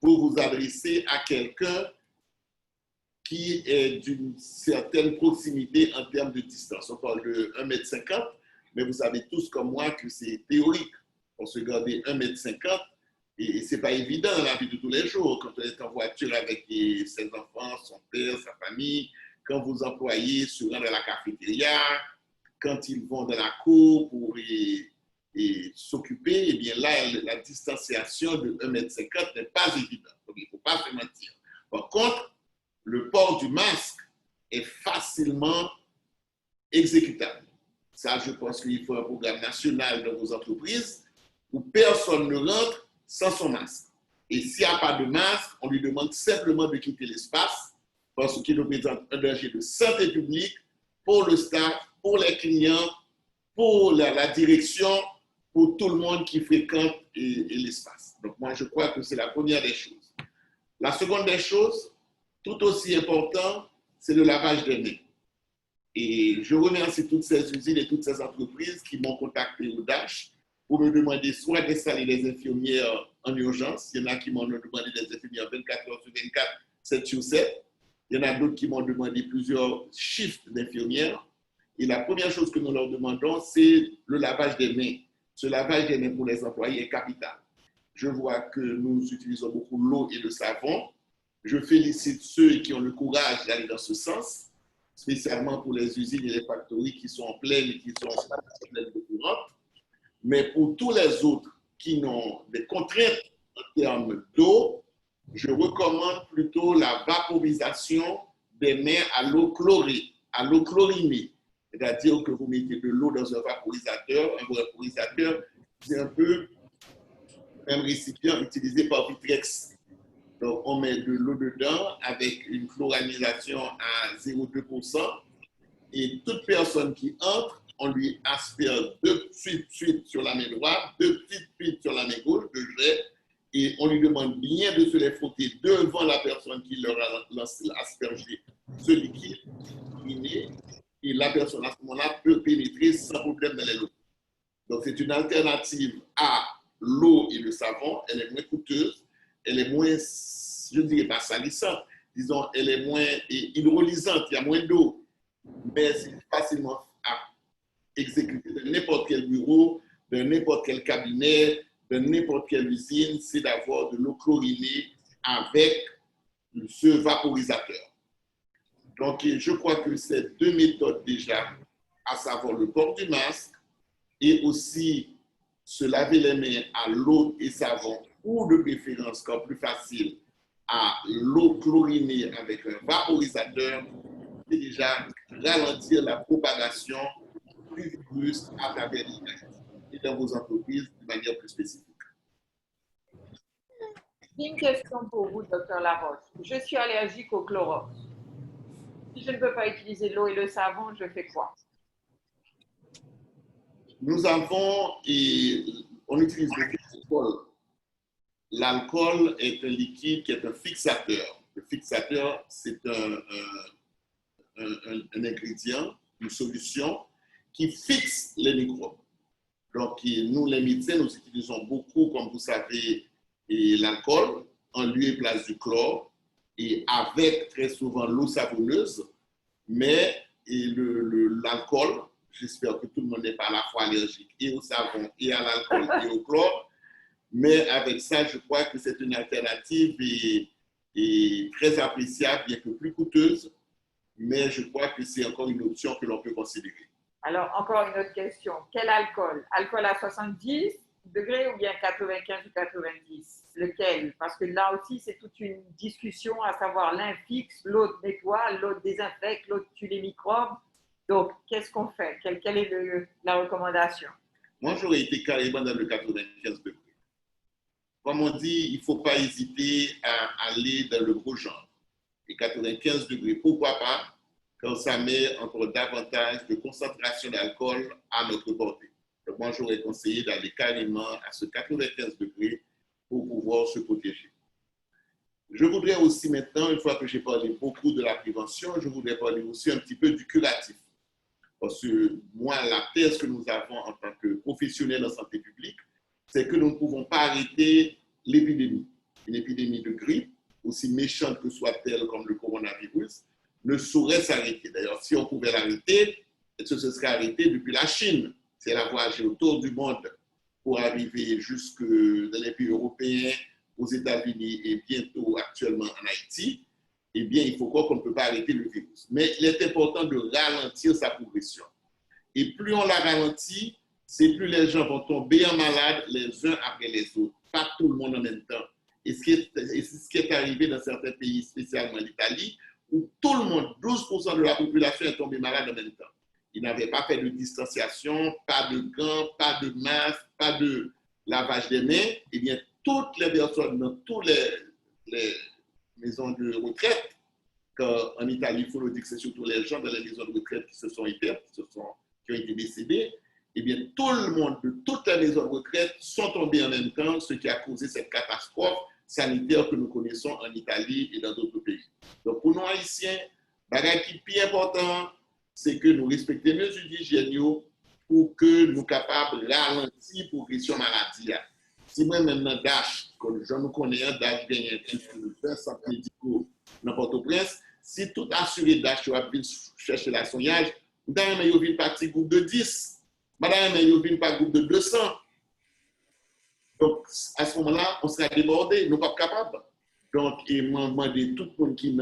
pour vous adresser à quelqu'un qui est d'une certaine proximité en termes de distance. On parle de 1,50 m, mais vous savez tous comme moi que c'est théorique. On se garder 1,50 m et ce n'est pas évident dans la vie de tous les jours. Quand on est en voiture avec ses enfants, son père, sa famille, quand vos employés se rendent à la cafétéria, quand ils vont dans la cour pour s'occuper, eh bien là, la distanciation de 1,50 m n'est pas évidente. Donc, il ne faut pas se mentir. Par contre, le port du masque est facilement exécutable. Ça, je pense qu'il faut un programme national dans vos entreprises où personne ne rentre sans son masque. Et s'il n'y a pas de masque, on lui demande simplement de quitter l'espace parce qu'il représente un danger de santé publique pour le staff, pour les clients, pour la direction, pour tout le monde qui fréquente l'espace. Donc moi, je crois que c'est la première des choses. La seconde des choses, tout aussi important, c'est le lavage des mains. Et je remercie toutes ces usines et toutes ces entreprises qui m'ont contacté au DASH pour me demander soit d'installer des infirmières en urgence. Il y en a qui m'ont demandé des infirmières 24 heures sur 24, 7 sur 7. Il y en a d'autres qui m'ont demandé plusieurs shifts d'infirmières. Et la première chose que nous leur demandons, c'est le lavage des mains. Ce lavage des mains pour les employés est capital. Je vois que nous utilisons beaucoup l'eau et le savon. Je félicite ceux qui ont le courage d'aller dans ce sens, spécialement pour les usines et les factories qui sont en pleine et qui sont en pleine de courant. Mais pour tous les autres qui ont des contraintes en termes d'eau, je recommande plutôt la vaporisation des mains à l'eau chlorée, à l'eau chlorinée. C'est-à-dire que vous mettez de l'eau dans un vaporisateur. Un vaporisateur, c'est un peu un récipient utilisé par Vitrex. Donc, on met de l'eau dedans avec une chloranisation à 0,2%. Et toute personne qui entre, on lui asperge 2 suites sur la main droite, 2 petites suites sur la main gauche, de jet, et on lui demande bien de se les frotter devant la personne qui leur a aspergé ce liquide, et la personne à ce moment-là peut pénétrer sans problème dans les lots. Donc, c'est une alternative à l'eau et le savon. Elle est moins coûteuse, elle est moins, je ne dirais pas salissante, disons, elle est moins hydrolysante, il y a moins d'eau, mais c'est facilement à exécuter de n'importe quel bureau, de n'importe quel cabinet, de n'importe quelle usine, c'est d'avoir de l'eau chlorinée avec ce vaporisateur. Donc, je crois que ces deux méthodes déjà, à savoir le port du masque et aussi se laver les mains à l'eau et savon, ou de préférence, quand plus facile, à l'eau chlorinée avec un vaporisateur, c'est déjà ralentir la propagation du virus à travers l'hiver et dans vos entreprises de manière plus spécifique. Une question pour vous, Dr Laroche. Je suis allergique au Clorox. Si je ne peux pas utiliser l'eau et le savon, je fais quoi? Nous avons, on utilise l'alcool. L'alcool est un liquide qui est un fixateur. Le fixateur, c'est un ingrédient, une solution qui fixe les microbes. Donc, nous, les médecins, nous utilisons beaucoup, comme vous savez, l'alcool en lieu et place du chlore et avec très souvent l'eau savonneuse. Mais l'alcool, j'espère que tout le monde n'est pas à la fois allergique et au savon et à l'alcool et au chlore. Mais avec ça, je crois que c'est une alternative et très appréciable, bien que plus coûteuse. Mais je crois que c'est encore une option que l'on peut considérer. Alors, encore une autre question. Quel alcool? Alcool à 70 degrés ou bien 95 ou 90? Lequel? Parce que là aussi, c'est toute une discussion, à savoir l'un fixe, l'autre nettoie, l'autre désinfecte, l'autre tue les microbes. Donc, qu'est-ce qu'on fait? Quelle est la recommandation? Moi, j'aurais été carrément dans le 95 degrés. Comme on dit, il ne faut pas hésiter à aller dans le gros genre. Et 95 degrés, pourquoi pas, quand ça met encore davantage de concentration d'alcool à notre portée. Donc, moi, j'aurais conseillé d'aller carrément à ce 95 degrés pour pouvoir se protéger. Je voudrais aussi maintenant, une fois que j'ai parlé beaucoup de la prévention, je voudrais parler aussi un petit peu du curatif. Parce que moi, la thèse que nous avons en tant que professionnels en santé publique, c'est que nous ne pouvons pas arrêter l'épidémie. une épidémie de grippe, aussi méchante que soit-elle comme le coronavirus, ne saurait s'arrêter. D'ailleurs, si on pouvait l'arrêter, ce serait arrêté depuis la Chine. Si elle a voyagé autour du monde pour arriver jusque dans les pays européens, aux États-Unis et bientôt actuellement en Haïti, eh bien, il faut croire qu'on ne peut pas arrêter le virus. Mais il est important de ralentir sa progression. Et plus on la ralentit, c'est plus les gens vont tomber en malade les uns après les autres, pas tout le monde en même temps. Et c'est ce qui est arrivé dans certains pays, spécialement l'Italie, où tout le monde, 12% de la population est tombée malade en même temps. Ils n'avaient pas fait de distanciation, pas de gants, pas de masque, pas de lavage des mains. Eh bien, toutes les personnes dans toutes les maisons de retraite, en Italie, il faut le dire que c'est surtout les gens dans les maisons de retraite qui se sont éteintes, qui ont été décédés, eh bien, tout le monde de toutes les maisons de retraite sont tombés en même temps, ce qui a causé cette catastrophe sanitaire que nous connaissons en Italie et dans d'autres pays. Donc, pour nous, Haïtiens, bagage qui est plus important, c'est que nous respections les mesures d'hygiène pour que nous soyons capables de ralentir la progression de la maladie. Si moi, maintenant, DASH, comme je nous connais, DASH gagne un centre médical dans Port-au-Prince, si tout assuré DASH va venir chercher la soignage, madame, il vient pas petit groupe de 10, madame, il vient pas groupe de 200. Donc, à ce moment-là, on sera débordé, nous ne sommes pas capables. Donc, il m'a demandé tout le monde qui est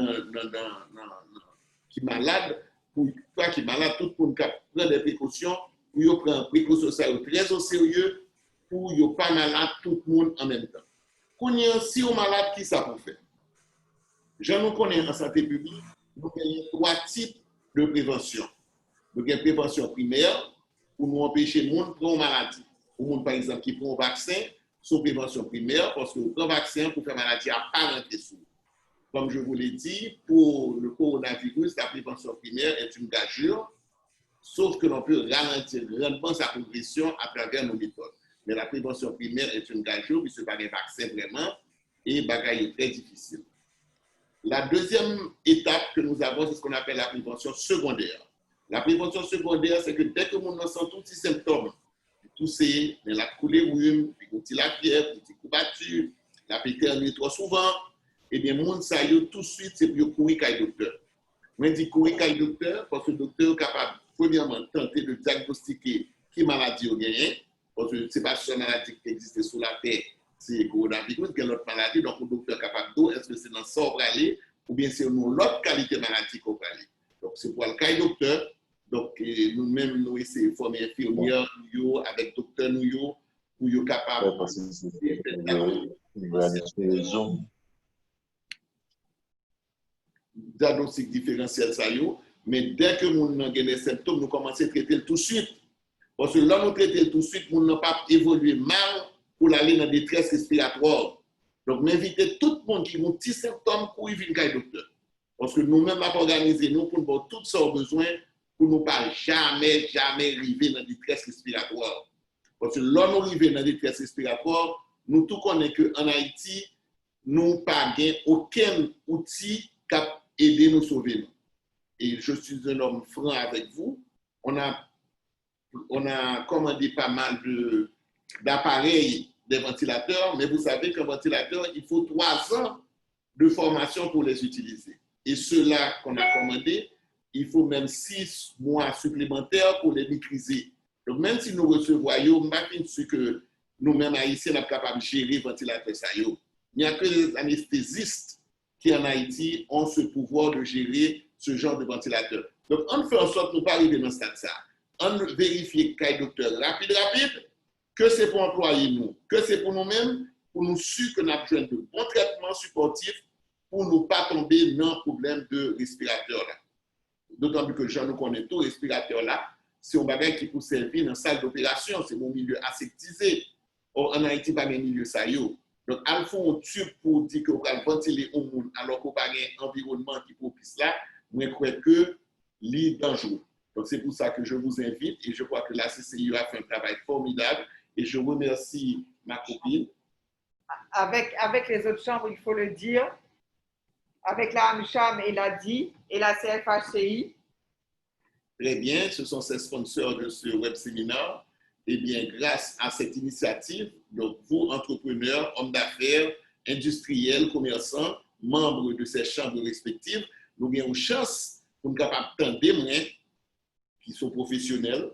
malade, pour toi qui est malade, tout le monde qui prend des précautions, pour prendre des précautions très au sérieux, pour ne pas malade tout le monde en même temps. Quand il y a si on est malade, qui ça pour faire? Je nous connais en santé publique, nous avons 3 types de prévention. Nous avons une prévention primaire, pour nous empêcher les gens de prendre une maladie. Pour les gens, par exemple, qui prennent un vaccin, c'est prévention primaire, parce que le vaccin pour faire maladie à pas rentrer sous. Comme je vous l'ai dit, pour le coronavirus, la prévention primaire est une gageure, sauf que l'on peut ralentir grandement sa progression à travers nos méthodes. Mais la prévention primaire est une gageure, puisque ce n'est pas un vaccin vraiment, et bagaille est très difficile. La deuxième étape que nous avons, c'est ce qu'on appelle la prévention secondaire. La prévention secondaire, c'est que dès que l'on sent tous ces symptômes, tousser, la coulée rhume, puis la fièvre, puis coup battu, la péternité trop souvent, et bien, monde ça y tout de suite, c'est pour courir avec le docteur. Moi, je dis courir avec le docteur parce que le docteur est capable, premièrement, tenter de diagnostiquer qui maladie on gagne, parce que ce n'est pas seule maladie qui existe sur la terre, c'est le coronavirus, il y a l'autre maladie, donc le docteur est capable d'eau, est-ce que c'est dans ça qu'on va aller, ou bien c'est dans l'autre qualité maladie qu'on va aller. Donc, c'est pour le cas du docteur. Donc, nous-mêmes, nous essayons de former infirmières avec docteur nous pour être capables de diagnostic différentiel, mais dès que nous avons des symptômes, nous commençons à traiter tout de suite. Parce que là, nous traitons tout de suite, nous n'avons pas évolué mal pour aller dans la détresse respiratoire. Donc, m'inviter tout le monde qui a des petits symptômes pour y venir au docteur. Parce que nous-mêmes, nous avons organisé nous pour avoir tout ce besoin pour ne pas jamais arriver dans la détresse respiratoire. Parce que là, nous arrivons dans la détresse respiratoire, nous tout connaissons qu'en Haïti, nous n'avons pas aucun outil qui a aidé nous sauver. Et je suis un homme franc avec vous. On a commandé pas mal d'appareils, des ventilateurs, mais vous savez qu'un ventilateur, il faut 3 ans de formation pour les utiliser. Et ceux-là qu'on a commandés, il faut même 6 mois supplémentaires pour les maîtriser. Donc, même si nous recevons, je ne sais pas que nous-mêmes, Haïtiens, sommes capables de gérer le ventilateur. Il n'y a que les anesthésistes qui, en Haïti, ont ce pouvoir de gérer ce genre de ventilateur. Donc, on fait en sorte de ne pas arriver dans ce stade-là. On vérifie qu'il y a un docteur rapide, que c'est pour employer nous, que c'est pour nous-mêmes, pour nous suivre que nous avons besoin de bons traitements supportifs pour ne pas tomber dans le problème de respirateur. D'autant plus que les gens nous connaissent tout, respirateur là, c'est un bagage qui peut servir dans la salle d'opération, c'est mon milieu aseptisé. Or, en Haïti, pas un milieu ça y est. Donc, il faut un tube pour dire qu'on va ventiler au monde alors qu'on n'a pas un environnement qui propice là, mais je crois que c'est dangereux. Donc, c'est pour ça que je vous invite et je crois que la CCIE a fait un travail formidable et je remercie ma copine. Avec les autres chambres, il faut le dire, avec la AMCHAM et l'ADI et la CFHCI. Très bien, ce sont ces sponsors de ce web séminaire. Eh bien, grâce à cette initiative, donc vous, entrepreneurs, hommes d'affaires, industriels, commerçants, membres de ces chambres respectives, nous avons une chance pour nous capables d'entendre qui sont professionnels,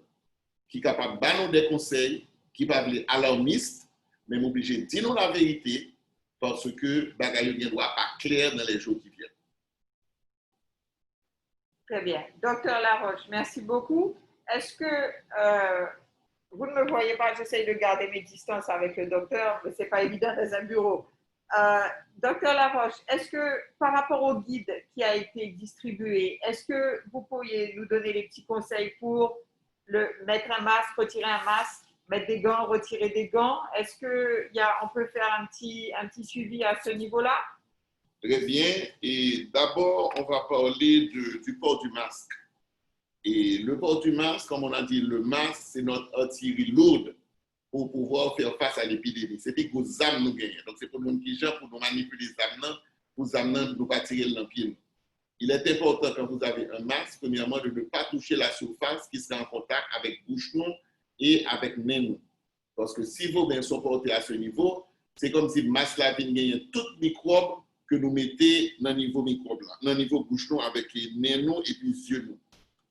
qui sont capables de donner des conseils, qui peuvent être alarmistes, mais obligés de dire la vérité parce que bagaille ne doit pas clair dans les jours qui viennent. Très bien. Docteur Laroche, merci beaucoup. Est-ce que vous ne me voyez pas, j'essaye de garder mes distances avec le docteur, mais ce n'est pas évident dans un bureau. Docteur Laroche, est-ce que par rapport au guide qui a été distribué, est-ce que vous pourriez nous donner les petits conseils pour mettre un masque, retirer un masque, mettre des gants, retirer des gants? Est-ce qu'on peut faire un petit suivi à ce niveau-là? Très bien. Et d'abord, on va parler du port du masque. Et le port du masque, comme on a dit, le masque, c'est notre artillerie lourde pour pouvoir faire face à l'épidémie. C'est des grosses âmes nous gagnons. Donc, c'est pour nous qui gèrent, pour nous manipuler les âmes, pour les âmes, nous pas tirer l'empire. Il est important, quand vous avez un masque, premièrement, de ne pas toucher la surface qui sera en contact avec bouche-non et avec nez. Parce que si vos mains sont portées à ce niveau, c'est comme si le masque là vient gagner toutes les microbes que nous mettez dans le niveau microbe là, dans le niveau bouche-non avec les nez et puis les yeux.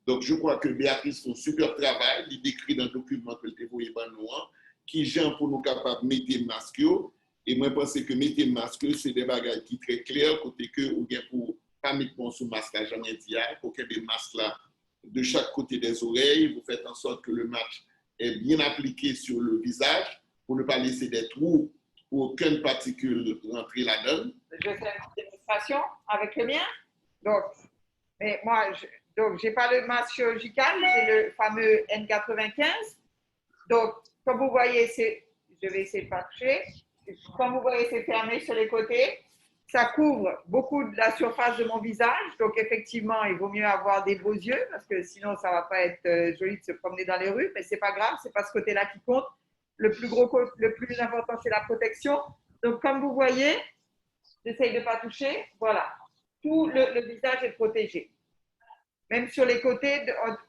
Donc, je crois que Béatrice fait un super travail. Il décrit dans le document que le dévoyé noir qui gère pour nous capables de mettre le masque. Et moi, je pense que mettre le masque, c'est des bagages qui sont très clairs, côté que ou bien pour pas mettre sous masque là, jamais dit, pour qu'il y ait des masques là de chaque côté des oreilles. Vous faites en sorte que le masque est bien appliqué sur le visage pour ne pas laisser des trous pour aucune particule rentrer là-dedans. Je vais faire une démonstration avec le mien. Donc, mais moi, donc, je n'ai pas le masque chirurgical, j'ai le fameux N95. Donc, comme vous voyez, je vais essayer de pas toucher. Comme vous voyez, c'est fermé sur les côtés. Ça couvre beaucoup de la surface de mon visage. Donc, effectivement, il vaut mieux avoir des beaux yeux parce que sinon, ça ne va pas être joli de se promener dans les rues. Mais ce n'est pas grave, ce n'est pas ce côté-là qui compte. Le plus important, c'est la protection. Donc, comme vous voyez, j'essaye de ne pas toucher. Voilà. Tout le visage est protégé. Même sur les côtés,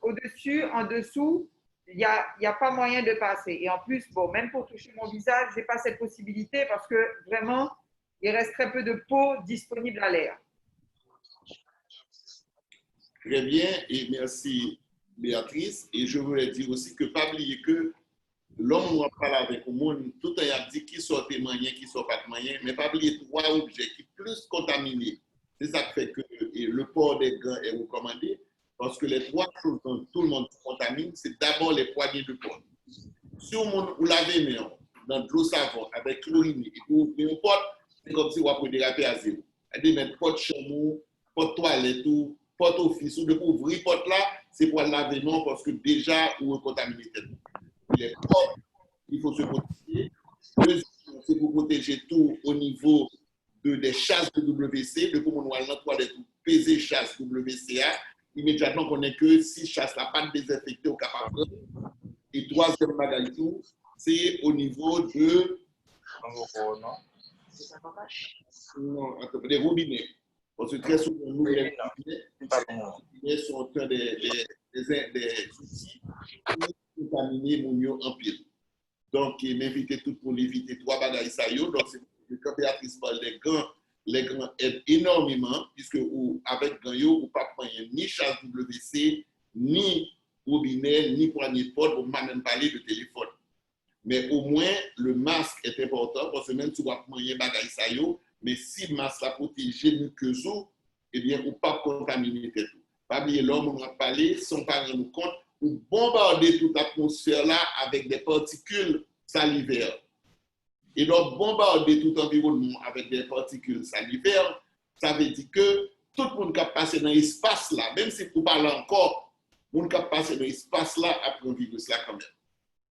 au-dessus, en dessous, il n'y a pas moyen de passer. Et en plus, bon, même pour toucher mon visage, je n'ai pas cette possibilité parce que vraiment, il reste très peu de peau disponible à l'air. Très bien, et merci Béatrice. Et je voulais dire aussi que pas oublier que l'homme on parle avec le monde, tout le temps dit qui sort moyen, qui sort pas moyen, mais pas oublier trois objets qui sont plus contaminés. C'est ça qui fait que le port des gants est recommandé, parce que les trois choses dont tout le monde se contamine, c'est d'abord les poignées de porte. Si vous lavez les mains dans de l'eau savon avec chlorine et vous ouvrez une porte, c'est comme si vous avez dérapé à zéro. C'est-à-dire mettre porte chambre, porte toilette, porte office, ou de ouvrir porte là, c'est pour laver non parce que déjà vous contaminez tellement. Les portes, il faut se protéger. Deuxièmement, c'est pour protéger tout au niveau des chasses de WC, de comment on va toilette peser chasse WCA. Immédiatement, on connaît que si chasse n'a pas désinfecté au capable. Et troisième bagage, c'est au niveau de des robinets. Parce que très souvent, nous, les robinets sont en train des outils pour contaminer mon mieux en pile. Donc, m'inviter tout pour éviter trois bagages ça. Donc, c'est quand Béatrice parle des gants, les gants aident énormément, puisque avec gants, ou pas prendre ni chasse WC, ni robinet, ni poignée de porte, pour ne même parler de téléphone. Mais au moins, le masque est important, parce que même si vous avez un bagage ça, mais si le masque a protégé mieux que vous, eh bien, vous ne pas contaminer tout. Pas oublier l'homme, on a parlé, sans pas rendre compte, ou bombarder toute l'atmosphère là avec des particules salivaires. Et donc, bombarder tout environnement avec des particules salivaires, ça veut dire que tout le monde qui a passé dans l'espace là, même si vous parlez encore, le monde qui a passé dans l'espace là après un virus là quand même.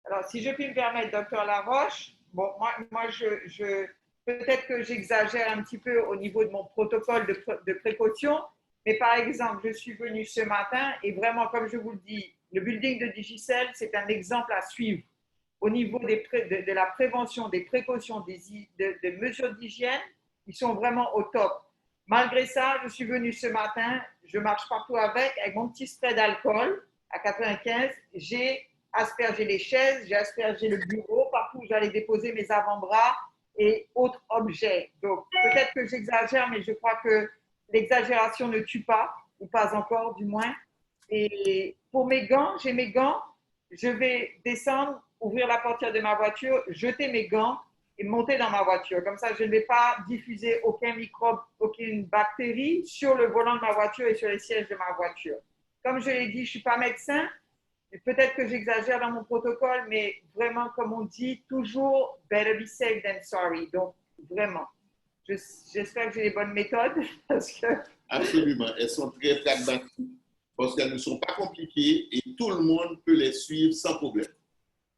Alors, si je puis me permettre, docteur Laroche, bon, moi peut-être que j'exagère un petit peu au niveau de mon protocole de précaution, mais par exemple, je suis venue ce matin et vraiment, comme je vous le dis, le building de Digicel, c'est un exemple à suivre au niveau de la prévention, des précautions, des mesures d'hygiène, ils sont vraiment au top. Malgré ça, je suis venue ce matin, je marche partout avec mon petit spray d'alcool à 95, j'ai aspergé les chaises, j'ai aspergé le bureau, partout où j'allais déposer mes avant-bras, et autres objets. Donc, peut-être que j'exagère, mais je crois que l'exagération ne tue pas, ou pas encore du moins. Et pour mes gants, j'ai mes gants, je vais descendre, ouvrir la portière de ma voiture, jeter mes gants et monter dans ma voiture. Comme ça, je ne vais pas diffuser aucun microbe, aucune bactérie sur le volant de ma voiture et sur les sièges de ma voiture. Comme je l'ai dit, je ne suis pas médecin. Peut-être que j'exagère dans mon protocole, mais vraiment, comme on dit, toujours better be safe than sorry. Donc, vraiment, j'espère que j'ai les bonnes méthodes parce que... Absolument. Elles sont très pragmatiques parce qu'elles ne sont pas compliquées et tout le monde peut les suivre sans problème.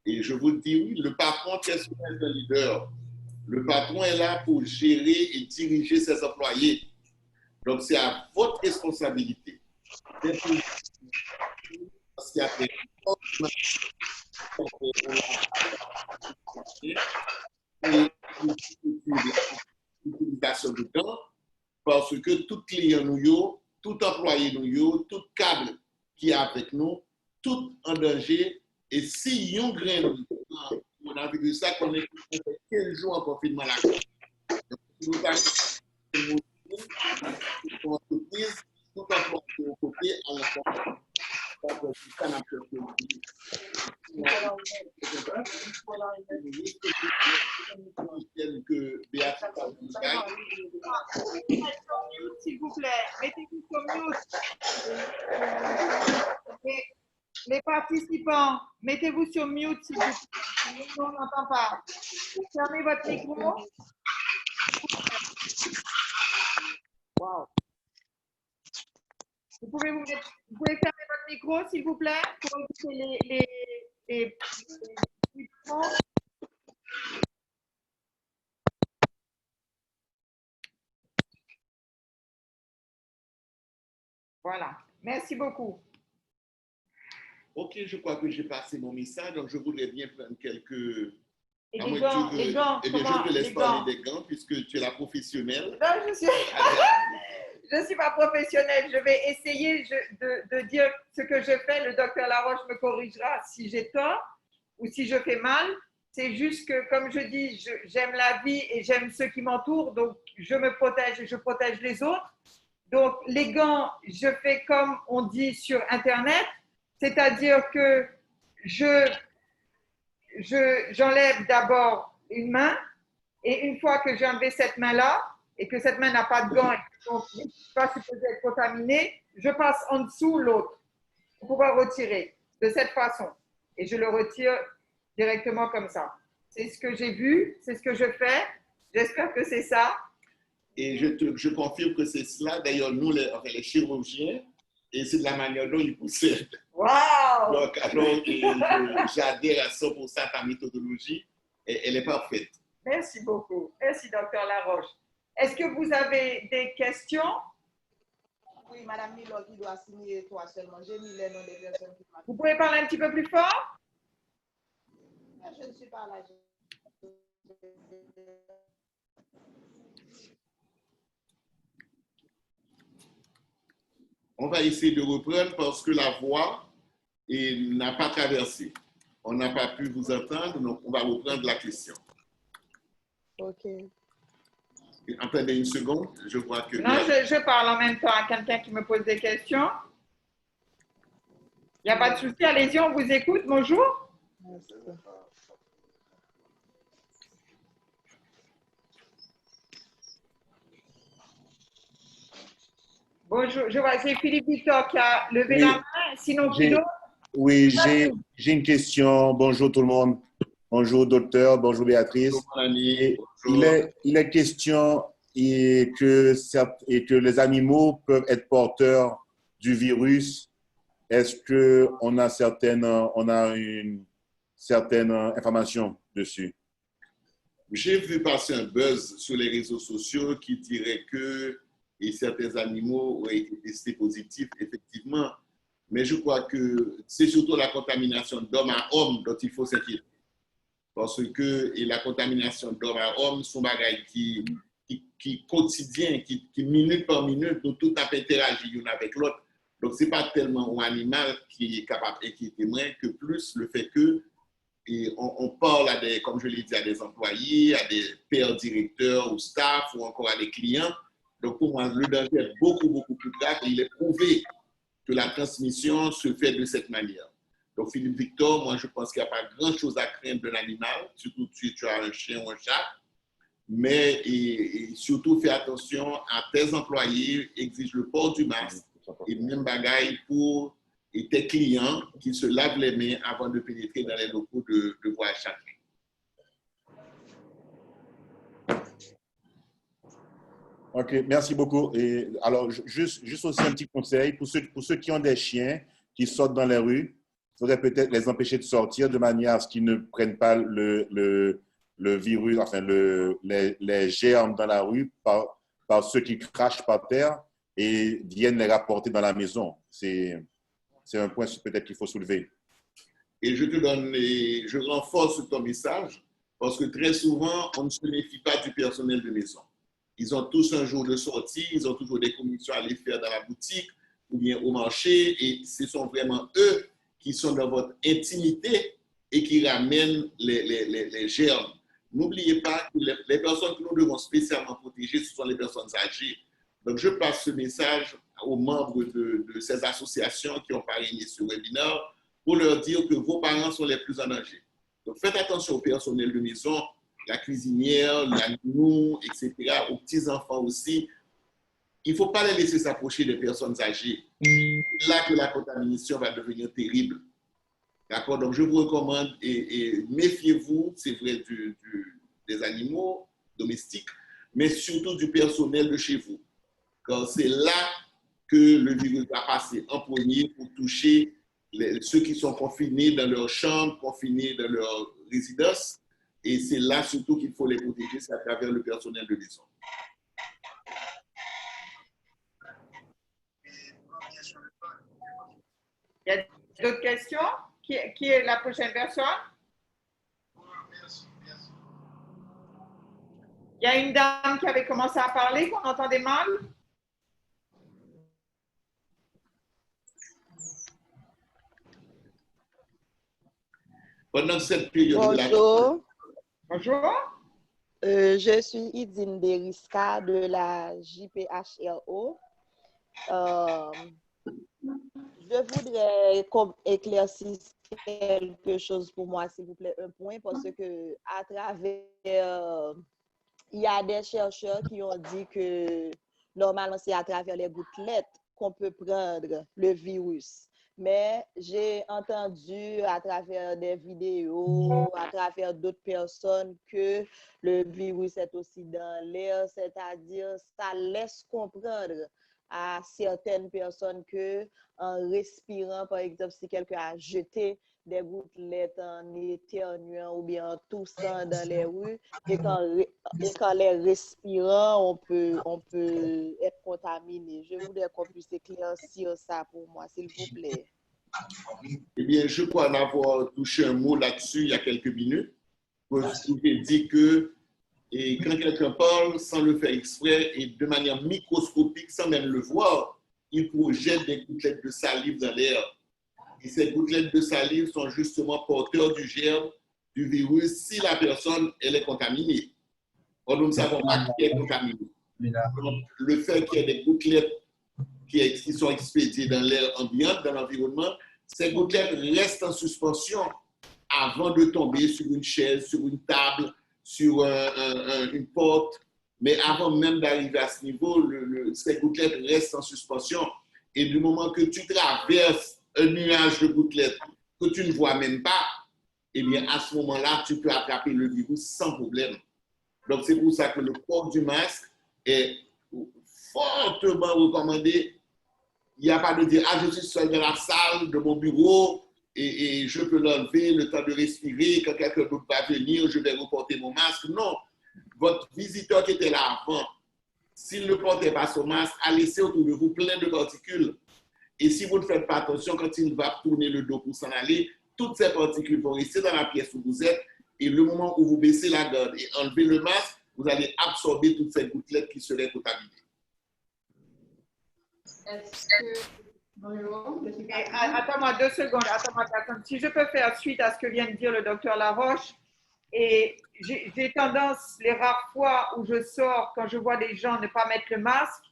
Et je vous le dis, oui, le patron, qu'est-ce qu'un leader? Le patron est là pour gérer et diriger ses employés. Donc, c'est à votre responsabilité. Parce qu'il y a des l'utilisation de gants, parce que tout client nous, tout employé nous, tout câble qui est avec nous, tout en danger. Et si yon grain, on a vu ça qu'on est 15 jours en confinement là. Donc, si nous avons une entreprise, tout employé au côté, en que s'il vous plaît, mettez-vous sur mute. Les participants, mettez-vous sur mute s'il vous plaît. On n'entend pas. Fermez votre micro. Wow. Vous pouvez fermer votre micro, s'il vous plaît, pour éviter les Voilà. Merci beaucoup. Ok, je crois que j'ai passé mon message, donc je voudrais bien prendre quelques... Et les gants, eh bien, je te laisse parler des gants, puisque tu es la professionnelle. Non, je suis pas professionnelle. Je vais essayer de dire ce que je fais. Le docteur Laroche me corrigera si j'ai tort ou si je fais mal. C'est juste que, comme je dis, j'aime la vie et j'aime ceux qui m'entourent. Donc, je me protège et je protège les autres. Donc, les gants, je fais comme on dit sur Internet. C'est-à-dire que j'enlève d'abord une main et une fois que j'ai enlevé cette main-là et que cette main n'a pas de gants et donc n'est pas supposée être contaminée, je passe en dessous l'autre pour pouvoir retirer de cette façon. Et je le retire directement comme ça. C'est ce que j'ai vu, c'est ce que je fais. J'espère que c'est ça. Et je confirme que c'est cela. D'ailleurs, nous, les chirurgiens, et c'est de la manière dont ils procèdent. Wow! Donc, alors, j'adhère à 100% à ta méthodologie. Et elle est parfaite. Merci beaucoup. Merci, docteur Laroche. Est-ce que vous avez des questions? Oui, Madame Milo qui doit signer toi seulement. J'ai mis les noms des personnes qui m'ont... Vous pouvez parler un petit peu plus fort? Je ne suis pas là. On va essayer de reprendre parce que la voix n'a pas traversé. On n'a pas pu vous entendre, donc on va reprendre la question. OK. Attendez une seconde, je vois que... Non, je parle en même temps à quelqu'un qui me pose des questions. Il n'y a pas de souci, allez-y, on vous écoute. Bonjour. Merci. Bonjour, je vois, c'est Philippe Victor qui a levé la main, sinon qui d'autre? Oui, j'ai une question. Bonjour tout le monde. Bonjour docteur, bonjour Béatrice. Bonjour, mon ami. Il est question que les animaux peuvent être porteurs du virus. Est-ce qu'on a une certaine information dessus? J'ai vu passer un buzz sur les réseaux sociaux qui dirait que certains animaux ont été testés positifs, effectivement. Mais je crois que c'est surtout la contamination d'homme à homme dont il faut s'inquiéter. Parce que la contamination d'homme à homme sont des bagages qui quotidien, qui minute par minute, nous tout à fait interagir l'un avec l'autre. Donc, ce n'est pas tellement un animal qui est capable d'inquiéter moins que plus le fait que et on parle à des, comme je l'ai dit, à des employés, à des pairs directeurs ou staff ou encore à des clients. Donc, pour moi, le danger est beaucoup, beaucoup plus grave et il est prouvé que la transmission se fait de cette manière. Donc, Philippe Victor, moi, je pense qu'il n'y a pas grand-chose à craindre de l'animal, surtout si tu as un chien ou un chat. Mais et surtout, fais attention à tes employés, exige le port du masque et même bagaille pour tes clients qui se lavent les mains avant de pénétrer dans les locaux de voyage chacun. OK, merci beaucoup. Et alors, juste aussi un petit conseil pour ceux qui ont des chiens qui sortent dans les rues, il faudrait peut-être les empêcher de sortir de manière à ce qu'ils ne prennent pas le virus, enfin les germes dans la rue par ceux qui crachent par terre et viennent les rapporter dans la maison. C'est un point peut-être qu'il faut soulever. Et je renforce ton message parce que très souvent, on ne se méfie pas du personnel de maison. Ils ont tous un jour de sortie, ils ont toujours des commissions à aller faire dans la boutique ou bien au marché et ce sont vraiment eux qui sont dans votre intimité et qui ramènent les germes. N'oubliez pas que les personnes que nous devons spécialement protéger, ce sont les personnes âgées. Donc, je passe ce message aux membres de ces associations qui ont parrainé ce webinaire pour leur dire que vos parents sont les plus en danger. Donc, faites attention au personnel de maison, la cuisinière, la nounou, etc., aux petits-enfants aussi. Il ne faut pas les laisser s'approcher des personnes âgées. C'est là que la contamination va devenir terrible. D'accord? Donc, je vous recommande et méfiez-vous, c'est vrai, des animaux domestiques, mais surtout du personnel de chez vous. Car c'est là que le virus va passer en premier pour toucher ceux qui sont confinés dans leur chambre, confinés dans leur résidence. Et c'est là surtout qu'il faut les protéger, c'est à travers le personnel de maison. Il y a d'autres questions? Qui est la prochaine personne? Il y a une dame qui avait commencé à parler, qu'on entendait mal. Pendant cette période Bonjour. Bonjour. Je suis Idine Deriska de la JPHRO. Je voudrais éclaircir quelque chose pour moi, s'il vous plaît, un point, parce que à travers, il y a des chercheurs qui ont dit que normalement, c'est à travers les gouttelettes qu'on peut prendre le virus. Mais j'ai entendu à travers des vidéos, à travers d'autres personnes, que le virus est aussi dans l'air, c'est-à-dire ça laisse comprendre à certaines personnes que en respirant, par exemple, si quelqu'un a jeté des gouttelettes en éternuant ou bien en toussant dans les rues, et qu'en les respirant, on peut être contaminé. Je voudrais qu'on puisse éclaircir ça pour moi, s'il vous plaît. Eh bien, je crois en avoir touché un mot là-dessus il y a quelques minutes. Vous avez dit que et quand quelqu'un parle sans le faire exprès et de manière microscopique, sans même le voir, il projette des gouttelettes de salive dans l'air. Et ces gouttelettes de salive sont justement porteurs du germe, du virus, si la personne elle est contaminée. Or, nous ne savons pas qui est contaminé. Donc, le fait qu'il y ait des gouttelettes qui sont expédiées dans l'air ambiant, dans l'environnement, ces gouttelettes restent en suspension avant de tomber sur une chaise, sur une table, sur une porte. Mais avant même d'arriver à ce niveau, ces gouttelettes restent en suspension. Et du moment que tu traverses un nuage de gouttelettes que tu ne vois même pas, eh bien, à ce moment-là, tu peux attraper le virus sans problème. Donc, c'est pour ça que le port du masque est fortement recommandé. Il n'y a pas de dire, ah, je suis seul dans la salle de mon bureau et je peux l'enlever, le temps de respirer. Quand quelqu'un d'autre va venir, je vais reporter mon masque. Non. Votre visiteur qui était là avant, s'il ne portait pas son masque, a laissé autour de vous plein de particules. Et si vous ne faites pas attention, quand il va tourner le dos pour s'en aller, toutes ces particules vont rester dans la pièce où vous êtes. Et le moment où vous baissez la garde et enlevez le masque, vous allez absorber toutes ces gouttelettes qui seraient contaminées. Bonjour, je suis Mais, Catherine. attends-moi 2 secondes. Attends-moi, Catherine. Si je peux faire suite à ce que vient de dire le docteur Laroche, et j'ai tendance, les rares fois où je sors, quand je vois des gens ne pas mettre le masque,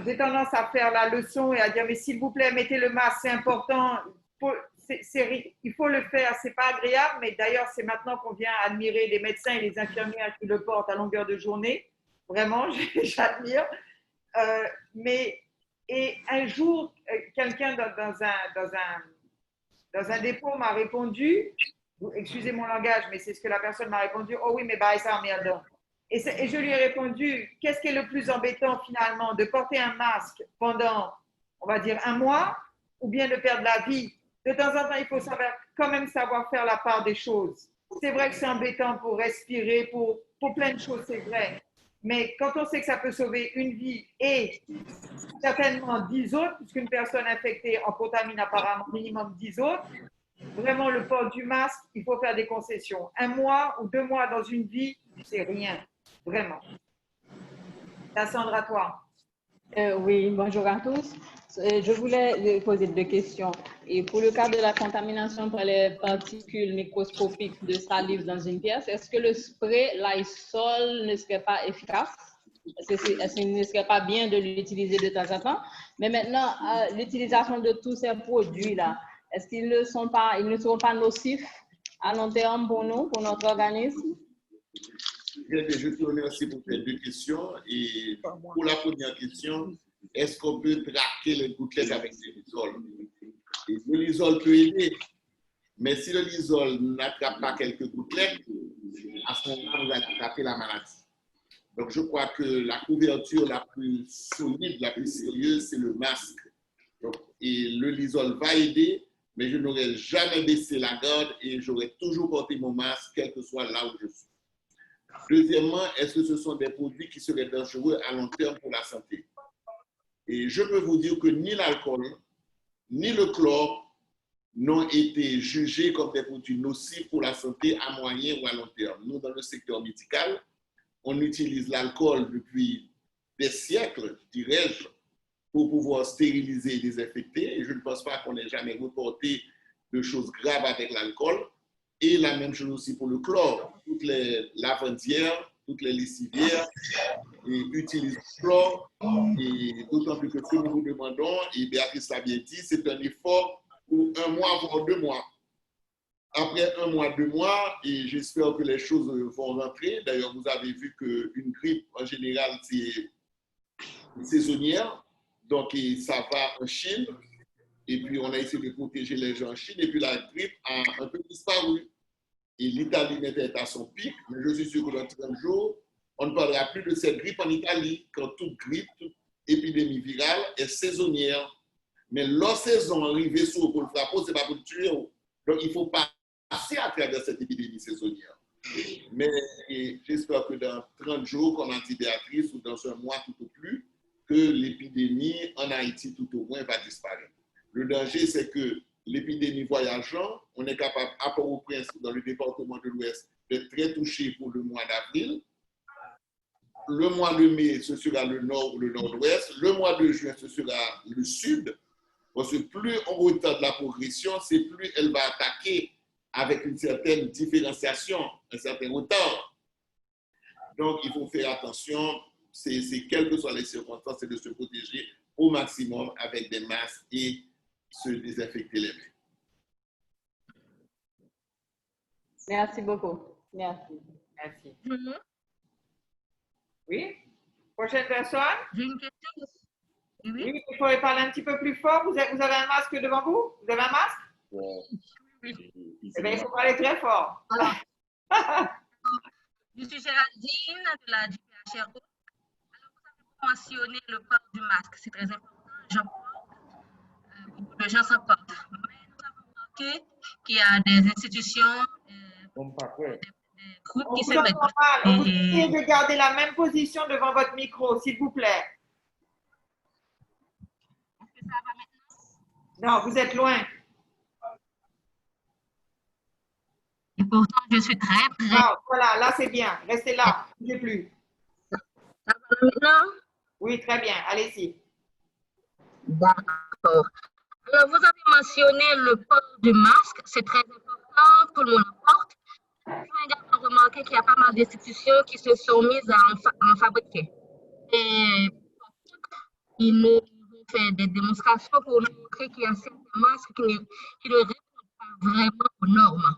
j'ai tendance à faire la leçon et à dire, mais s'il vous plaît, mettez le masque, c'est important. Il faut le faire, c'est pas agréable, mais d'ailleurs, c'est maintenant qu'on vient admirer les médecins et les infirmières qui le portent à longueur de journée. Vraiment, j'admire. Mais et un jour, quelqu'un dans un dépôt m'a répondu, excusez mon langage, mais c'est ce que la personne m'a répondu, oh oui, mais bah, ça merde. Et je lui ai répondu, qu'est-ce qui est le plus embêtant finalement, de porter un masque pendant, on va dire, 1 mois, ou bien de perdre la vie? De temps en temps, il faut quand même savoir faire la part des choses. C'est vrai que c'est embêtant pour respirer, pour plein de choses, c'est vrai. Mais quand on sait que ça peut sauver une vie et certainement 10 autres, puisqu'une personne infectée en contamine apparemment minimum 10 autres, vraiment le port du masque, il faut faire des concessions. 1 mois ou 2 mois dans une vie, c'est rien, vraiment. Cassandra, toi. Oui, bonjour à tous. Je voulais poser 2 questions. Et pour le cas de la contamination par les particules microscopiques de salive dans une pièce, est-ce que le spray Lysol ne serait pas efficace? Est-ce qu'il ne serait pas bien de l'utiliser de temps en temps? Mais maintenant, l'utilisation de tous ces produits-là, est-ce qu'ils ne seront pas nocifs à long terme pour nous, pour notre organisme? Je te remercie pour tes 2 questions. Et pour la première question, est-ce qu'on peut traquer les gouttelettes avec des Lysol? Et le Lysol peut aider, mais si le Lysol n'attrape pas quelques gouttelettes, à ce moment-là, vous allez attraper la maladie. Donc, je crois que la couverture la plus solide, la plus sérieuse, c'est le masque. Donc, et le Lysol va aider, mais je n'aurais jamais baissé la garde et j'aurais toujours porté mon masque, quel que soit là où je suis. Deuxièmement, est-ce que ce sont des produits qui seraient dangereux à long terme pour la santé? Et je peux vous dire que ni l'alcool, ni le chlore n'ont été jugés comme des produits nocifs pour la santé à moyen ou à long terme. Nous, dans le secteur médical, on utilise l'alcool depuis des siècles, dirais-je, pour pouvoir stériliser et désinfecter. Et je ne pense pas qu'on ait jamais reporté de choses graves avec l'alcool. Et la même chose aussi pour le chlore. Toutes les lavandières, toutes les lessivières utilisent le chlore. Et d'autant plus que ce que nous vous demandons, et Béatrice l'a bien dit, c'est un effort pour 1 mois, voire 2 mois. Après 1 mois, 2 mois, et j'espère que les choses vont rentrer. D'ailleurs, vous avez vu qu'une grippe, en général, c'est saisonnière. Donc, ça va en Chine. Et puis, on a essayé de protéger les gens en Chine. Et puis, la grippe a un peu disparu. Et l'Italie était à son pic. Mais je suis sûr que dans 30 jours, on ne parlera plus de cette grippe en Italie, quand toute grippe, toute épidémie virale est saisonnière. Mais leur saison arrivée sur pour le frapper, ce n'est pas pour le tuer. Donc, il faut passer à travers cette épidémie saisonnière. Mais j'espère que dans 30 jours, comme a dit Béatrice, ou dans 1 mois tout au plus, que l'épidémie en Haïti tout au moins va disparaître. Le danger, c'est que l'épidémie voyageant, on est capable, à Port-au-Prince, dans le département de l'Ouest, d'être très touché pour le mois d'avril. Le mois de mai, ce sera le nord ou le nord-ouest. Le mois de juin, ce sera le sud. Parce que plus on retarde la progression, c'est plus elle va attaquer avec une certaine différenciation, un certain retard. Donc, il faut faire attention. C'est quelles que soient les circonstances, c'est de se protéger au maximum avec des masques et se désinfecter les mains. Merci beaucoup. Merci. Merci. Oui? Prochaine personne? J'ai une question. Oui, il faudrait parler un petit peu plus fort. Vous avez un masque devant vous? Vous avez un masque? Oui. Eh bien, il faut parler très fort. Je suis Géraldine de la DPHRO. Alors, vous avez mentionné le port du masque. C'est très important. J'en porte. Beaucoup de gens s'en portent. Mais nous avons remarqué qu'il y a des institutions, des groupes qui se mettent. Vous essayez de garder la même position devant votre micro, s'il vous plaît. Est-ce que ça va maintenant? Non, vous êtes loin. Et pourtant, je suis très près. Ah, voilà, là c'est bien. Restez là, ne bougez plus. Ça va maintenant? Oui, très bien. Allez-y. D'accord. D'accord. Alors, vous avez mentionné le port du masque, c'est très important, tout le monde en porte. Vous avez également remarqué qu'il y a pas mal d'institutions qui se sont mises à en fabriquer. Et ils nous ont fait des démonstrations pour nous montrer qu'il y a certains masques qui ne répondent pas vraiment aux normes.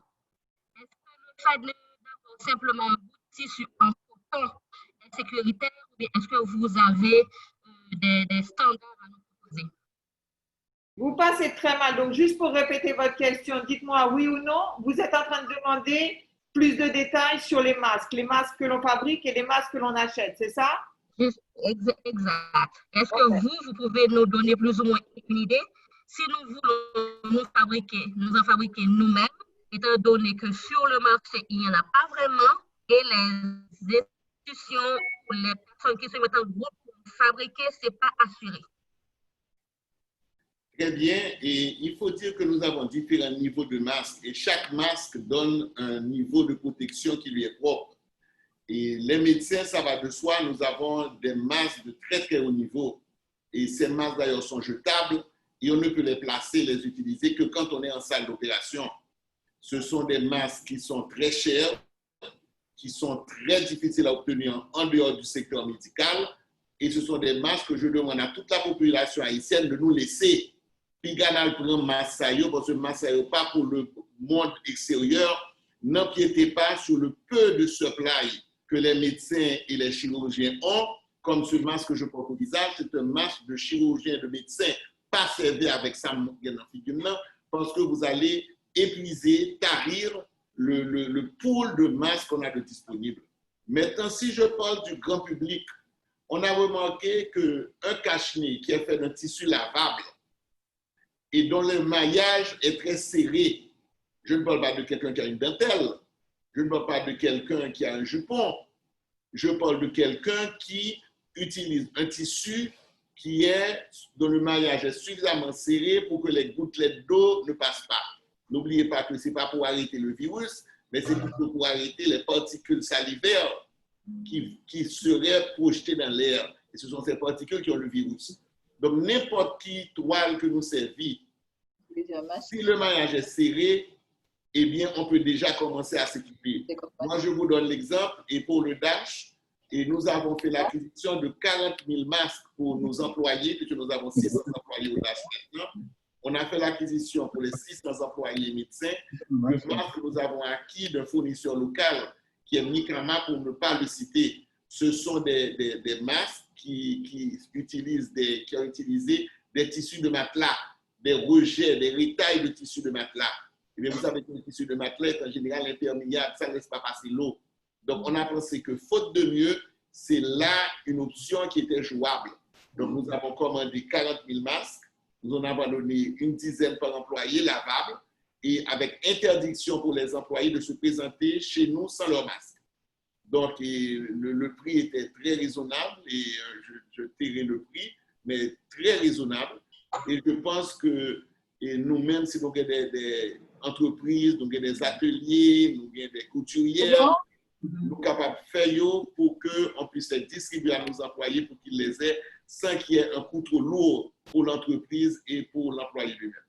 Est-ce que le fait d'avoir simplement un bout de tissu en coton est sécuritaire ou bien est-ce que vous avez des standards à nous proposer? Vous passez très mal. Donc, juste pour répéter votre question, dites-moi oui ou non. Vous êtes en train de demander plus de détails sur les masques que l'on fabrique et les masques que l'on achète, c'est ça? Exact. Est-ce que vous pouvez nous donner plus ou moins une idée? Si nous voulons nous en fabriquer nous-mêmes, étant donné que sur le marché, il n'y en a pas vraiment, et les institutions ou les personnes qui se mettent en groupe pour fabriquer, ce n'est pas assuré. Très bien. Et il faut dire que nous avons différents niveaux de masques et chaque masque donne un niveau de protection qui lui est propre. Et les médecins, ça va de soi, nous avons des masques de très très haut niveau. Et ces masques d'ailleurs sont jetables et on ne peut les placer, les utiliser que quand on est en salle d'opération. Ce sont des masques qui sont très chers, qui sont très difficiles à obtenir en dehors du secteur médical. Et ce sont des masques que je demande à toute la population haïtienne de nous laisser. Piganal prend masque parce que masque pas pour le monde extérieur. N'empiétez pas sur le peu de supply que les médecins et les chirurgiens ont, comme ce masque que je porte au visage, c'est un masque de chirurgien, de médecin, pas servi avec ça, parce que vous allez épuiser, tarir le pool de masques qu'on a de disponibles. Maintenant, si je parle du grand public, on a remarqué qu'un cache-nez qui est fait d'un tissu lavable et dont le maillage est très serré, je ne parle pas de quelqu'un qui a une dentelle, je ne parle pas de quelqu'un qui a un jupon, je parle de quelqu'un qui utilise un tissu dont le maillage est suffisamment serré pour que les gouttelettes d'eau ne passent pas. N'oubliez pas que ce n'est pas pour arrêter le virus, mais c'est plutôt pour arrêter les particules salivaires qui seraient projetées dans l'air. Et ce sont ces particules qui ont le virus. Donc, n'importe qui toile que nous servit, si le maillage est serré, eh bien, on peut déjà commencer à s'équiper. Moi, je vous donne l'exemple, et pour le DASH, et nous avons fait l'acquisition de 40 000 masques pour nos employés, puisque nous avons 600 employés au DASH maintenant. On a fait l'acquisition pour les 600 employés médecins. Le masque que nous avons acquis d'un fournisseur local, qui est Mikama, pour ne pas le citer. Ce sont des masques qui ont utilisé des tissus de matelas, des rejets, des retailles de tissus de matelas. Et bien, vous savez que le tissu de matelas est en général imperméable, ça ne laisse pas passer l'eau. Donc, on a pensé que faute de mieux, c'est là une option qui était jouable. Donc, nous avons commandé 40 000 masques. Nous en avons donné une dizaine par employé lavables et avec interdiction pour les employés de se présenter chez nous sans leur masque. Donc, le prix était très raisonnable et je tairai le prix, mais très raisonnable. Et je pense que nous-mêmes, si nous avons des entreprises, nous avons des ateliers, nous avons des couturières, nous sommes capables de faire pour qu'on puisse les distribuer à nos employés pour qu'ils les aient sans qu'il y ait un coût trop lourd pour l'entreprise et pour l'employé lui-même.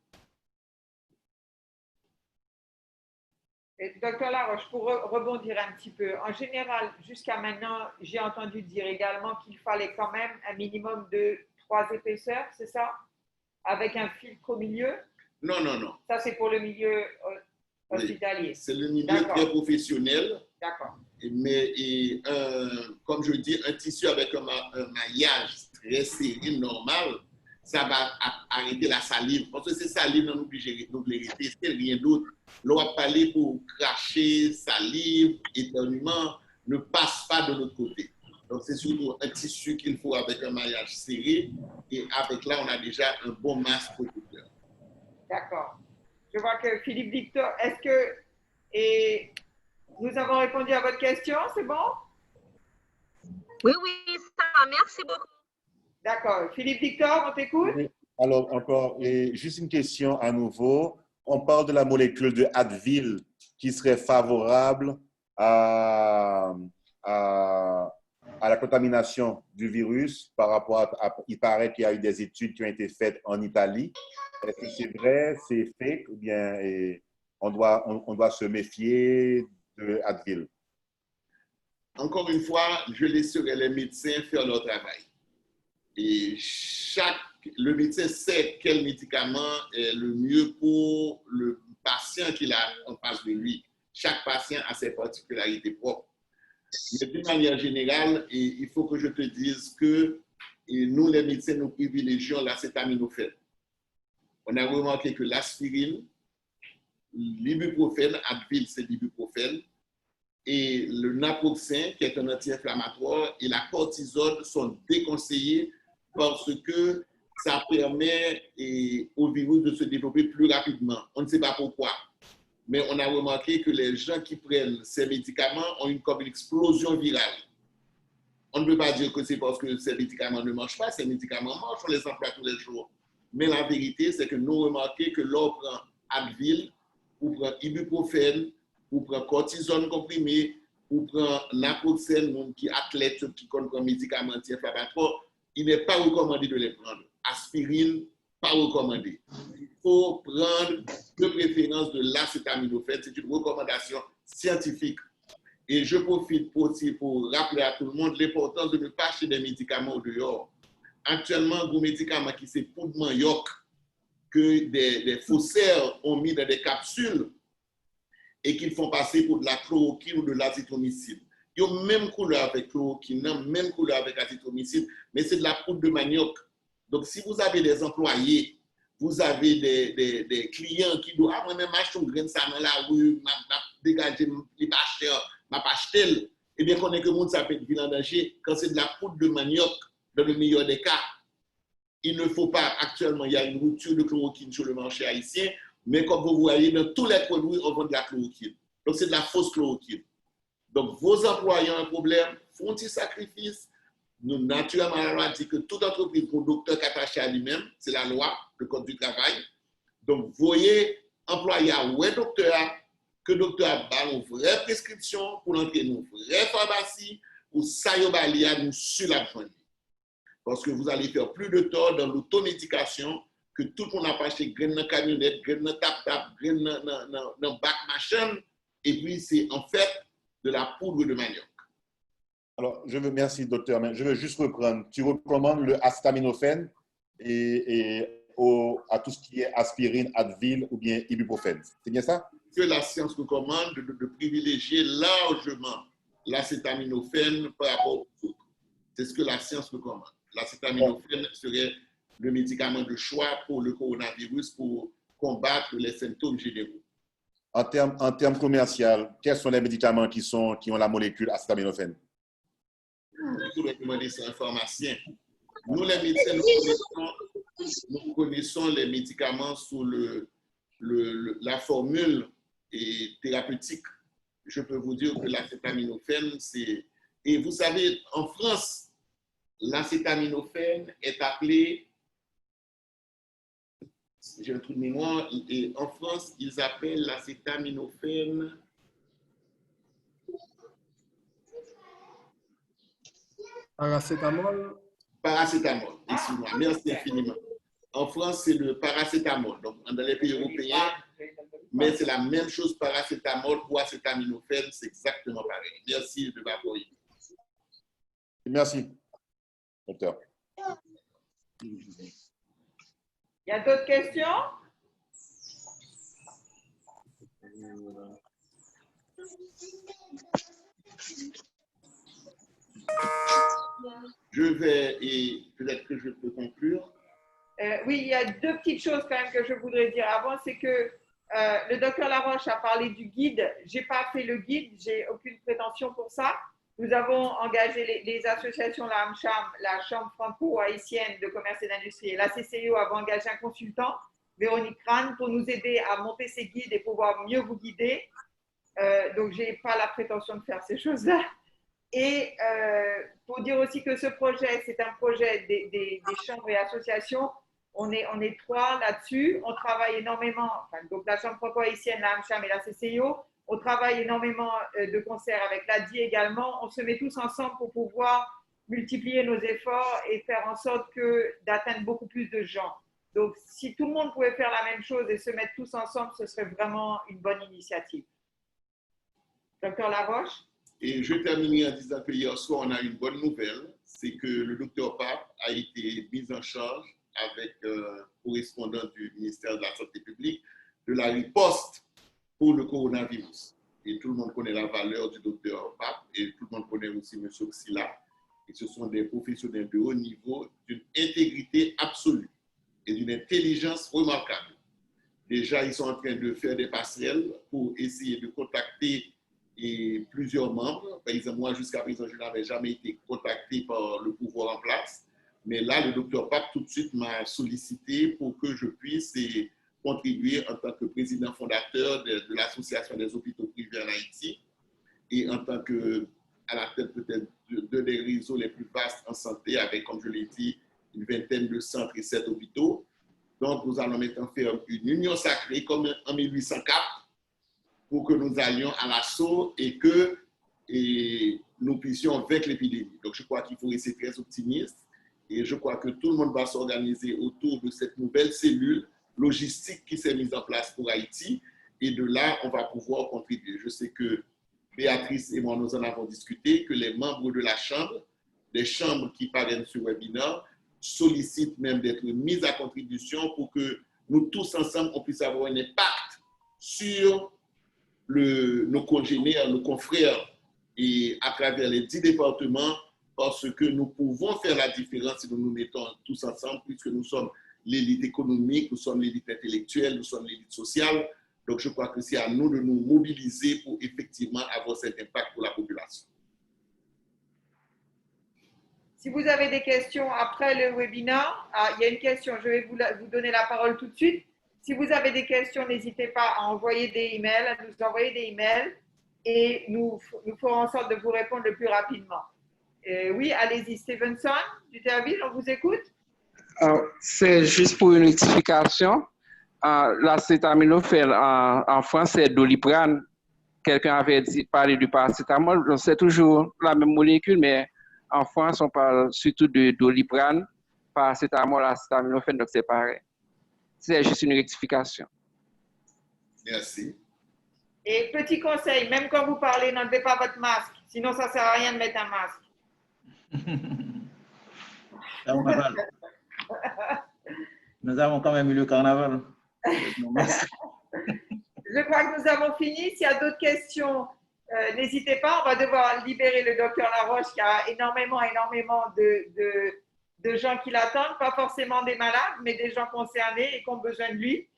Docteur Laroche, pour rebondir un petit peu, en général, jusqu'à maintenant, j'ai entendu dire également qu'il fallait quand même un minimum de 3 épaisseurs, c'est ça? Avec un filtre au milieu? Non, non, non. Ça, c'est pour le milieu hospitalier. Oui, c'est le milieu très professionnel. D'accord. Mais comme je dis, un tissu avec un maillage très serré, normal, ça va arrêter la salive. Parce que c'est salive, non obligé de l'arrêter, c'est rien d'autre. L'on va parler pour cracher, salive, éternuement, ne passe pas de l'autre côté. Donc, c'est surtout un tissu qu'il faut avec un maillage serré. Et avec là, on a déjà un bon masque protecteur. D'accord. Je vois que Philippe Victor, est-ce que nous avons répondu à votre question, c'est bon? Oui, ça va, merci beaucoup. D'accord. Philippe Victor, on t'écoute? Oui. Alors, encore, juste une question à nouveau. On parle de la molécule de Advil qui serait favorable à à la contamination du virus par rapport il paraît qu'il y a eu des études qui ont été faites en Italie. Est-ce que c'est vrai, c'est fake ou bien on doit se méfier de Advil? Encore une fois, je laisserai les médecins faire leur travail. Et le médecin sait quel médicament est le mieux pour le patient qu'il a en face de lui. Chaque patient a ses particularités propres. Mais d'une manière générale, il faut que je te dise que nous, les médecins, nous privilégions l'acétaminophène. On a remarqué que l'aspirine, l'ibuprofène, Advil, c'est l'ibuprofène, et le naproxen, qui est un anti-inflammatoire, et la cortisone sont déconseillés parce que ça permet au virus de se développer plus rapidement. On ne sait pas pourquoi. Mais on a remarqué que les gens qui prennent ces médicaments ont comme une explosion virale. On ne peut pas dire que c'est parce que ces médicaments ne marchent pas, ces médicaments marchent, on les emploie tous les jours. Mais la vérité, c'est que nous remarquons que l'on prend Advil, ou prend ibuprofène, ou prend cortisone comprimé, ou prend naproxen, qui athlète, qui comprend médicaments anti-inflammatoires, il n'est pas recommandé de les prendre. Aspirine, pas recommandé. Il faut prendre de préférence de l'acétaminophène. C'est une recommandation scientifique. Et je profite aussi pour rappeler à tout le monde l'importance de ne pas acheter des médicaments au dehors. Actuellement, vos médicaments qui sont poudre manioc, que des faussaires ont mis dans des capsules et qu'ils font passer pour de la chloroquine ou de l'azithromycine. Ils ont même couleur avec chloroquine, même couleur avec azithromycine, mais c'est de la poudre de manioc. Donc, si vous avez des employés, vous avez des clients qui doivent moi-même acheter un grain de ça dans la rue, dégager les pas cher, m'a pas acheté, et bien qu'on est que le monde ça peut être en danger quand c'est de la poudre de manioc, dans le meilleur des cas. Il ne faut pas, actuellement, il y a une rupture de chloroquine sur le marché haïtien, mais comme vous voyez, dans tous les produits, on vend de la chloroquine. Donc, c'est de la fausse chloroquine. Donc, vos employés ont un problème, font un sacrifice. Nous, naturellement, la loi dit que toute entreprise pour docteur attaché à lui-même, c'est la loi, le code du travail. Donc, voyez, employé à ouais docteur, que docteur a une vraie prescription pour entrer dans une vraie pharmacie, pour ça, il va nous sur la journée. Parce que vous allez faire plus de tort dans l'automédication que tout le monde a pas acheté graines dans camionnette, graines dans tap-tap, graines dans bac machine, et puis c'est en fait de la poudre de manioc. Alors, merci, docteur, mais je veux juste reprendre. Tu recommandes le acétaminophène à tout ce qui est aspirine, Advil ou bien ibuprofène. C'est bien ça? Que la science recommande de privilégier largement l'acétaminophène par rapport au sucre. C'est ce que la science recommande. L'acétaminophène serait le médicament de choix pour le coronavirus pour combattre les symptômes généraux. En termes commerciaux, quels sont les médicaments qui ont la molécule acétaminophène? Il faudrait demander ça à un pharmacien. Nous, les médecins, nous connaissons les médicaments sous la formule thérapeutique. Je peux vous dire que l'acétaminophène, c'est... Et vous savez, en France, l'acétaminophène est appelé... J'ai un trou de mémoire. Et en France, ils appellent l'acétaminophène... Paracétamol. Paracétamol, excuse-moi, merci infiniment. En France, c'est le paracétamol, donc dans les pays européens, mais c'est la même chose, paracétamol ou acétaminophène, c'est exactement pareil. Merci de m'avoir aidé. Merci, docteur. Il y a d'autres questions? Je vais, et peut-être que je peux conclure. Oui, il y a deux petites choses quand même que je voudrais dire avant. C'est que le docteur Laroche a parlé du guide. Je n'ai pas fait le guide, j'ai aucune prétention pour ça. Nous avons engagé les associations, la AMCHAM, la Chambre franco-haïtienne de commerce et d'industrie et la CCIO avaient engagé un consultant, Véronique Crane, pour nous aider à monter ces guides et pouvoir mieux vous guider. Donc, je n'ai pas la prétention de faire ces choses-là. Et pour dire aussi que ce projet, c'est un projet des chambres et associations. On est trois là-dessus. On travaille énormément, donc la Chambre franco-haïtienne, la AMCHAM et la CCIO. On travaille énormément de concert avec l'ADI également. On se met tous ensemble pour pouvoir multiplier nos efforts et faire en sorte d'atteindre beaucoup plus de gens. Donc, si tout le monde pouvait faire la même chose et se mettre tous ensemble, ce serait vraiment une bonne initiative. Docteur Laroche? Et je terminerai en disant que hier soir, on a une bonne nouvelle, c'est que le docteur Pape a été mis en charge avec correspondant du ministère de la Santé publique de la riposte pour le coronavirus. Et tout le monde connaît la valeur du docteur Pape et tout le monde connaît aussi M. Oxila. Et ce sont des professionnels de haut niveau, d'une intégrité absolue et d'une intelligence remarquable. Déjà, ils sont en train de faire des passerelles pour essayer de contacter plusieurs membres. Par exemple, moi, jusqu'à présent, je n'avais jamais été contacté par le pouvoir en place. Mais là, le docteur Pape, tout de suite, m'a sollicité pour que je puisse contribuer en tant que président fondateur de l'Association des hôpitaux privés en Haïti et en tant que, à la tête peut-être d'un des réseaux les plus vastes en santé, avec, comme je l'ai dit, une vingtaine de centres et 7 hôpitaux. Donc, nous allons mettre en faire une union sacrée comme en 1804 pour que nous allions à l'assaut et que nous puissions vaincre l'épidémie. Donc, je crois qu'il faut rester très optimiste et je crois que tout le monde va s'organiser autour de cette nouvelle cellule logistique qui s'est mise en place pour Haïti et de là, on va pouvoir contribuer. Je sais que Béatrice et moi, nous en avons discuté, que les membres de la Chambre, des chambres qui parrainent ce webinaire, sollicitent même d'être mis à contribution pour que nous tous ensemble, on puisse avoir un impact sur nos congénères, nos confrères et à travers les 10 départements parce que nous pouvons faire la différence si nous nous mettons tous ensemble puisque nous sommes l'élite économique, nous sommes l'élite intellectuelle, nous sommes l'élite sociale. Donc, je crois que c'est à nous de nous mobiliser pour effectivement avoir cet impact pour la population. Si vous avez des questions après le webinaire, il y a une question, je vais vous donner la parole tout de suite. Si vous avez des questions, n'hésitez pas à envoyer des emails, à nous envoyer des emails et nous ferons en sorte de vous répondre le plus rapidement. Oui, allez-y, Stevenson, du Terville, on vous écoute. C'est juste pour une rectification. L'acétaminophène en France, c'est Doliprane. Quelqu'un avait parlé du paracétamol. C'est toujours la même molécule, mais en France, on parle surtout de Doliprane, paracétamol, acétaminophène, donc c'est pareil. C'est juste une rectification. Merci. Et petit conseil, même quand vous parlez, n'enlevez pas votre masque, sinon ça ne sert à rien de mettre un masque. Carnaval. Nous avons quand même eu le carnaval. Je crois que nous avons fini. S'il y a d'autres questions, n'hésitez pas. On va devoir libérer le docteur Laroche qui a énormément de gens qui l'attendent, pas forcément des malades, mais des gens concernés et qui ont besoin de lui.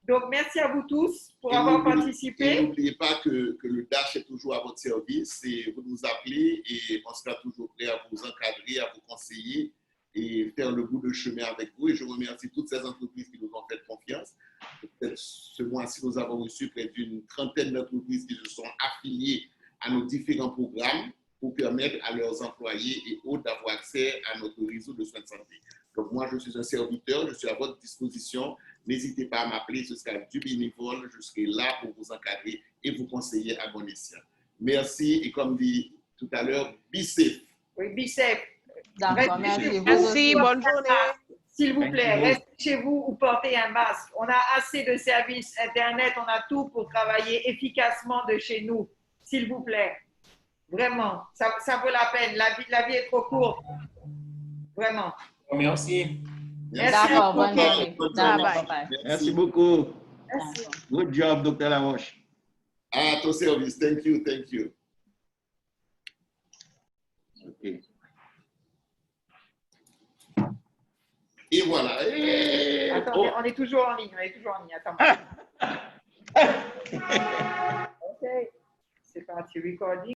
Donc, merci à vous tous pour avoir participé. Et n'oubliez pas que le DASH est toujours à votre service et vous nous appelez et on sera toujours prêt à vous encadrer, à vous conseiller et faire le bout de chemin avec vous. Et je remercie toutes ces entreprises qui nous ont fait confiance. Peut-être ce mois-ci, nous avons reçu près d'une trentaine d'entreprises qui se sont affiliées à nos différents programmes pour permettre à leurs employés et autres d'avoir accès à notre réseau de soins de santé. Donc moi, je suis un serviteur, je suis à votre disposition. N'hésitez pas à m'appeler, ce sera du bénévole. Je serai là pour vous encadrer et vous conseiller à bon escient. Merci et comme dit tout à l'heure, be safe. Oui, be safe. D'accord, merci. Merci, bonne journée. S'il vous plaît, restez chez vous ou portez un masque. On a assez de services Internet, on a tout pour travailler efficacement de chez nous. S'il vous plaît. Vraiment, ça vaut la peine. La vie est trop courte. Vraiment. Merci. D'accord, bonne journée. Merci beaucoup. Merci. Good job, Dr. Laroche. À ton service. Thank you, thank you. Okay. Et voilà. Attendez, on est toujours en ligne. Attends. OK. C'est parti, recording.